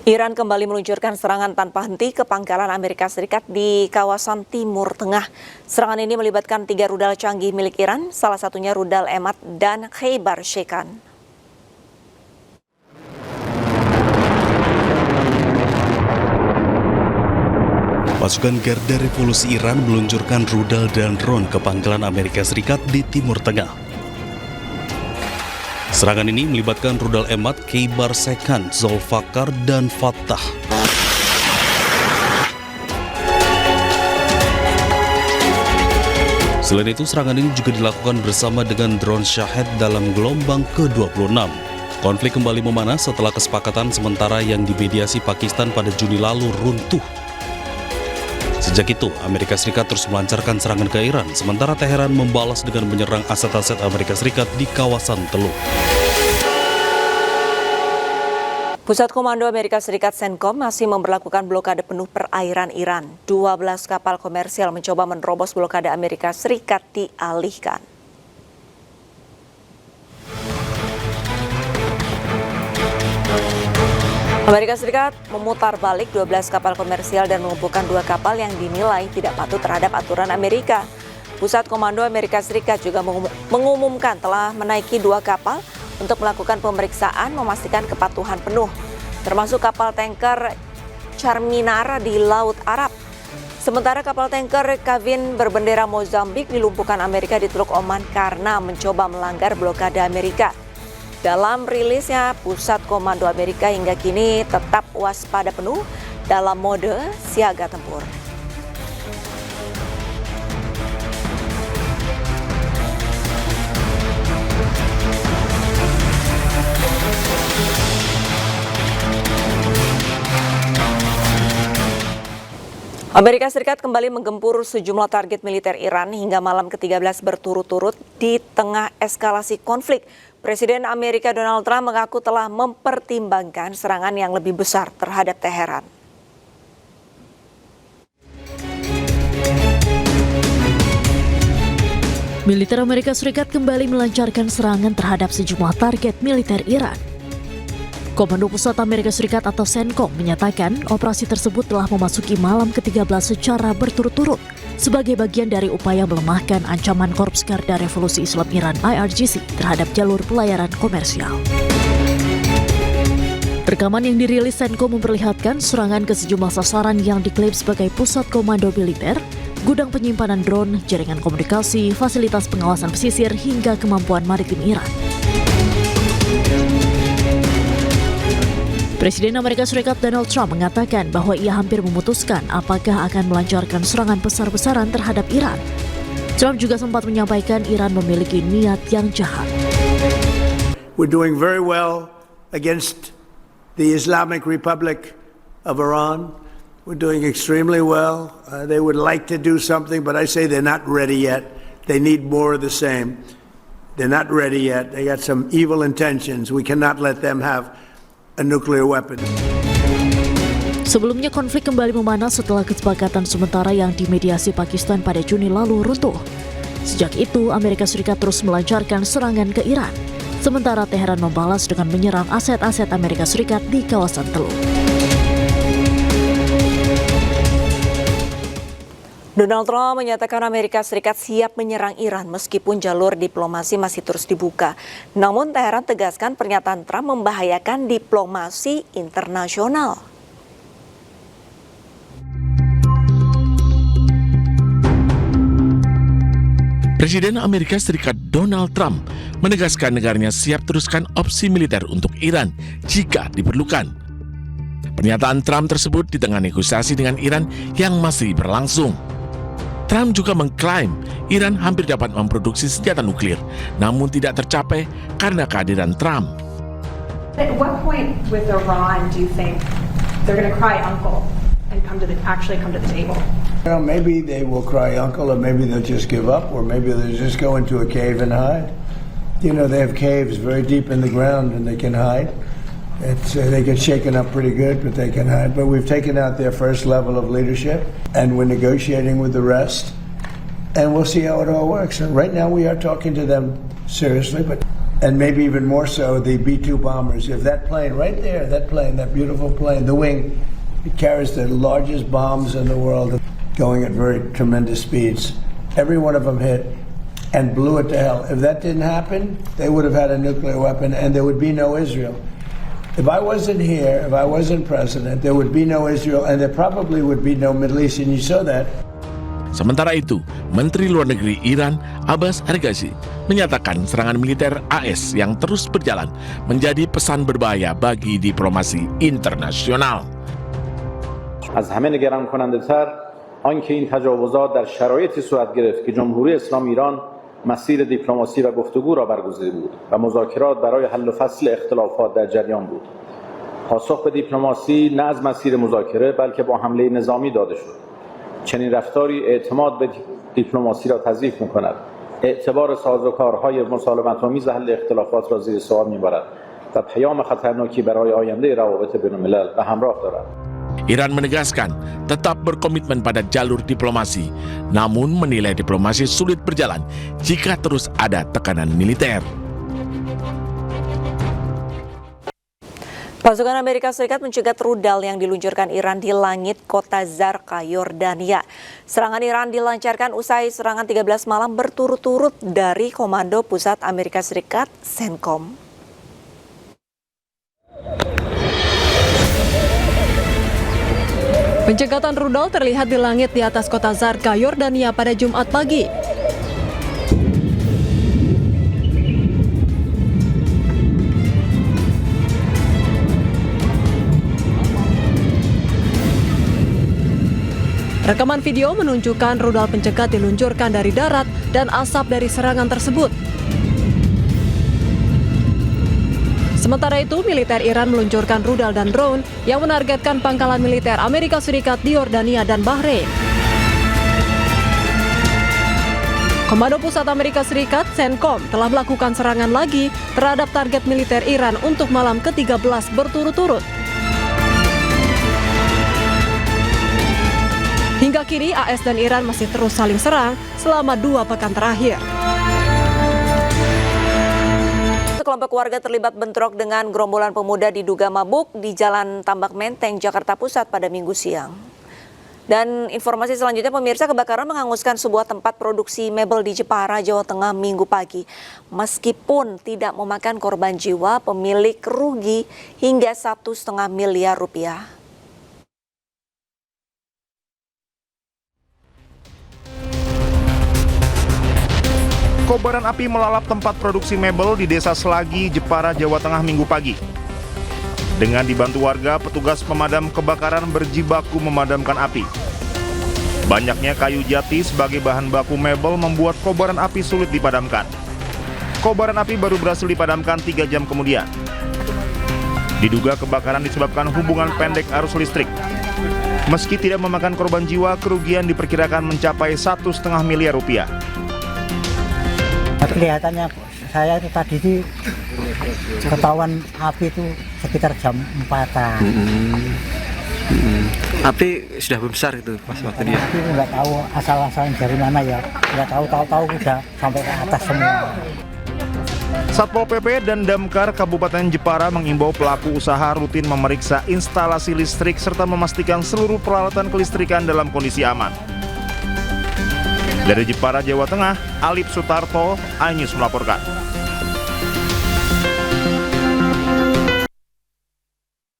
Iran kembali meluncurkan serangan tanpa henti ke pangkalan Amerika Serikat di kawasan Timur Tengah. Serangan ini melibatkan 3 rudal canggih milik Iran, salah satunya rudal Emad dan Khaybar Shekan. Pasukan Garda Revolusi Iran meluncurkan rudal dan drone ke pangkalan Amerika Serikat di Timur Tengah. Serangan ini melibatkan rudal Emad, Khaybar Shekan, Zulfaqar, dan Fattah. Selain itu, serangan ini juga dilakukan bersama dengan drone Shahed dalam gelombang ke-26. Konflik kembali memanas setelah kesepakatan sementara yang dimediasi Pakistan pada Juni lalu runtuh. Sejak itu, Amerika Serikat terus melancarkan serangan ke Iran, sementara Teheran membalas dengan menyerang aset-aset Amerika Serikat di kawasan Teluk. Pusat Komando Amerika Serikat CENTCOM masih memberlakukan blokade penuh perairan Iran. 12 kapal komersial mencoba menerobos blokade Amerika Serikat dialihkan. Amerika Serikat memutar balik 12 kapal komersial dan mengumpulkan 2 kapal yang dinilai tidak patuh terhadap aturan Amerika. Pusat Komando Amerika Serikat juga mengumumkan telah menaiki 2 kapal untuk melakukan pemeriksaan memastikan kepatuhan penuh, termasuk kapal tanker Charminar di Laut Arab. Sementara kapal tanker Kavin berbendera Mozambik dilumpuhkan Amerika di Teluk Oman karena mencoba melanggar blokade Amerika. Dalam rilisnya, Pusat Komando Amerika hingga kini tetap waspada penuh dalam mode siaga tempur. Amerika Serikat kembali menggempur sejumlah target militer Iran hingga malam ke-13 berturut-turut di tengah eskalasi konflik. Presiden Amerika Donald Trump mengaku telah mempertimbangkan serangan yang lebih besar terhadap Teheran. Militer Amerika Serikat kembali melancarkan serangan terhadap sejumlah target militer Iran. Komando Pusat Amerika Serikat atau CENTCOM menyatakan operasi tersebut telah memasuki malam ke-13 secara berturut-turut sebagai bagian dari upaya melemahkan ancaman Korps Garda Revolusi Islam Iran IRGC terhadap jalur pelayaran komersial. Rekaman yang dirilis CENTCOM memperlihatkan serangan ke sejumlah sasaran yang diklaim sebagai pusat komando militer, gudang penyimpanan drone, jaringan komunikasi, fasilitas pengawasan pesisir, hingga kemampuan maritim Iran. Presiden Amerika Serikat Donald Trump mengatakan bahwa ia hampir memutuskan apakah akan melancarkan serangan besar-besaran terhadap Iran. Trump juga sempat menyampaikan Iran memiliki niat yang jahat. We're doing very well against the Islamic Republic of Iran. We're doing extremely well. They would like to do something, but I say they're not ready yet. They need more of the same. They're not ready yet. They got some evil intentions. We cannot let them have a nuclear weapon. Sebelumnya konflik kembali memanas setelah kesepakatan sementara yang dimediasi Pakistan pada Juni lalu runtuh. Sejak itu, Amerika Serikat terus melancarkan serangan ke Iran, sementara Teheran membalas dengan menyerang aset-aset Amerika Serikat di kawasan Teluk. Donald Trump menyatakan Amerika Serikat siap menyerang Iran meskipun jalur diplomasi masih terus dibuka. Namun Teheran tegaskan pernyataan Trump membahayakan diplomasi internasional. Presiden Amerika Serikat Donald Trump menegaskan negaranya siap teruskan opsi militer untuk Iran jika diperlukan. Pernyataan Trump tersebut di tengah negosiasi dengan Iran yang masih berlangsung. Trump juga mengklaim Iran hampir dapat memproduksi senjata nuklir, namun tidak tercapai karena kehadiran Trump. At what point with Iran do you think they're going to cry uncle and actually come to the table? You know, maybe they will cry uncle, or maybe they'll just give up, or maybe they'll just go into a cave and hide. You know, they have caves very deep in the ground and they can hide. They get shaken up pretty good, but they can hide. But we've taken out their first level of leadership, and we're negotiating with the rest, and we'll see how it all works. And right now we are talking to them seriously, but and maybe even more so the B-2 bombers. If that plane right there, that plane, that beautiful plane, the wing, it carries the largest bombs in the world, going at very tremendous speeds. Every one of them hit and blew it to hell. If that didn't happen, they would have had a nuclear weapon and there would be no Israel. If I wasn't here, if I wasn't president, there would be no Israel and there probably would be no Middle East, and you saw that. Sementara itu, Menteri Luar Negeri Iran, Abbas Araghchi, menyatakan serangan militer AS yang terus berjalan menjadi pesan berbahaya bagi diplomasi internasional. از همه نگران کننده تر آنکه این تجاوزات در شرایطی صورت گرفت که جمهوری اسلامی ایران مسیر دیپلماسی و گفتگو را برگزیده بود و مذاکرات برای حل و فصل اختلافات در جریان بود. پاسخ به دیپلماسی نه از مسیر مذاکره بلکه با حمله نظامی داده شد. چنین رفتاری اعتماد به دیپلماسی را تضعیف می‌کند. اعتبار سازوکارهای مسالمت‌آمیز حل اختلافات را زیر سوال می‌برد و پیام خطرناکی برای آینده روابط بین‌الملل به همراه دارد. Iran menegaskan tetap berkomitmen pada jalur diplomasi, namun menilai diplomasi sulit berjalan jika terus ada tekanan militer. Pasukan Amerika Serikat mencegat rudal yang diluncurkan Iran di langit kota Zarqa, Yordania. Serangan Iran dilancarkan usai serangan 13 malam berturut-turut dari Komando Pusat Amerika Serikat, CENTCOM. Pencegatan rudal terlihat di langit di atas kota Zarqa, Yordania pada Jumat pagi. Rekaman video menunjukkan rudal pencegat diluncurkan dari darat dan asap dari serangan tersebut. Sementara itu, militer Iran meluncurkan rudal dan drone yang menargetkan pangkalan militer Amerika Serikat di Yordania dan Bahrain. Komando Pusat Amerika Serikat, CENTCOM, telah melakukan serangan lagi terhadap target militer Iran untuk malam ke-13 berturut-turut. Hingga kini, AS dan Iran masih terus saling serang selama 2 pekan terakhir. Kelompok warga terlibat bentrok dengan gerombolan pemuda diduga mabuk di Jalan Tambak Menteng, Jakarta Pusat pada Minggu siang. Dan informasi selanjutnya, pemirsa, kebakaran menghanguskan sebuah tempat produksi mebel di Jepara, Jawa Tengah Minggu pagi. Meskipun tidak memakan korban jiwa, pemilik rugi hingga 1,5 miliar rupiah. Kobaran api melalap tempat produksi mebel di Desa Selagi, Jepara, Jawa Tengah Minggu pagi. Dengan dibantu warga, petugas pemadam kebakaran berjibaku memadamkan api. Banyaknya kayu jati sebagai bahan baku mebel membuat kobaran api sulit dipadamkan. Kobaran api baru berhasil dipadamkan 3 jam kemudian. Diduga kebakaran disebabkan hubungan pendek arus listrik. Meski tidak memakan korban jiwa, kerugian diperkirakan mencapai 1,5 miliar rupiah. Kelihatannya saya itu tadi sih ketahuan api itu sekitar jam 4-an. Api sudah besar itu pas waktu dia. Api nggak tahu asal-asalnya dari mana ya, nggak tahu udah sampai ke atas semua. Satpol PP dan Damkar Kabupaten Jepara mengimbau pelaku usaha rutin memeriksa instalasi listrik serta memastikan seluruh peralatan kelistrikan dalam kondisi aman. Dari Jepara, Jawa Tengah, Alip Sutarto, iNews melaporkan.